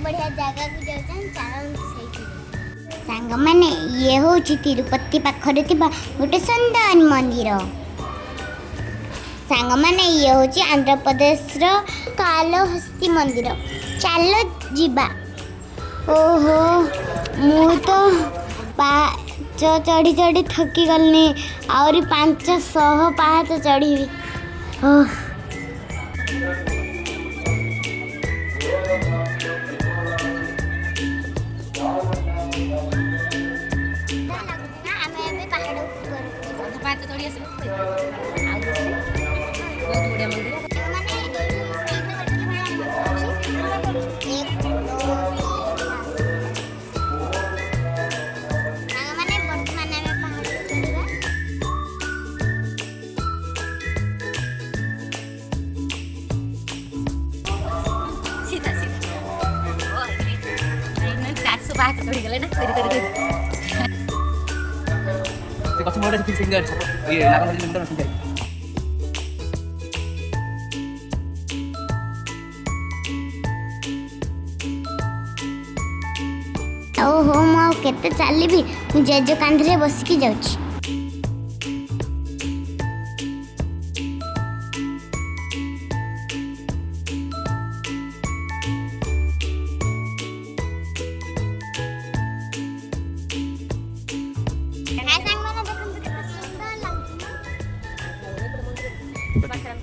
बढ़िया जगह को जाउछन चालन सही सांग माने ये होची तिरुपति पाखरे थिबा गोटे सुंदर मंदिर सांग माने ये होची आंध्र प्रदेश रो कालहस्ती मंदिर चलो जीवा ओहो मु तो पाँच चढ़ी चढ़ी थकी गलनी आहरी 500 पाँच चढ़ी ओहो मु केते चलबी मु जेजो कांधरे बसिकी जाउची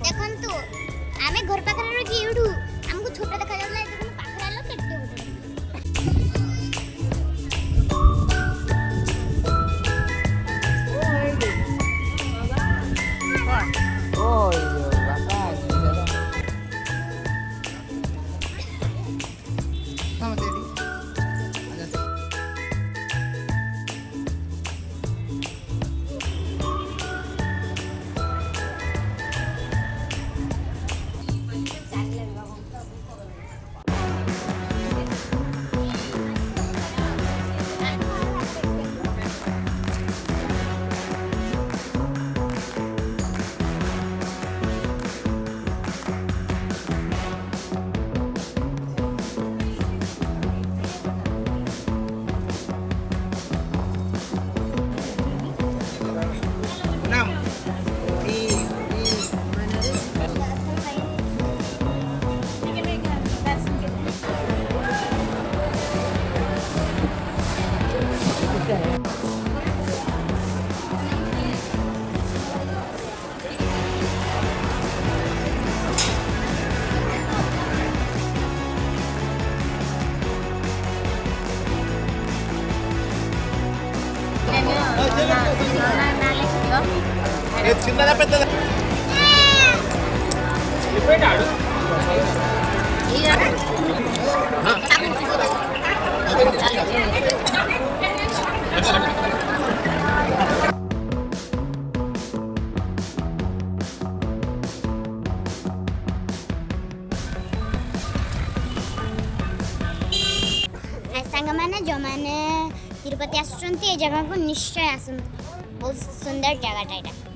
देखंतु आमे घर पाखरे रही एडू हमको छोटा देखा जाउला देखन पाखरे आलो केते చిన్నదా పెద్దదా ఇప్పుడేనాడు सांग माने जो माने तिरुपति आसुचंती ए जगह को निश्चय आसन बहुत सुंदर जगह टाइटा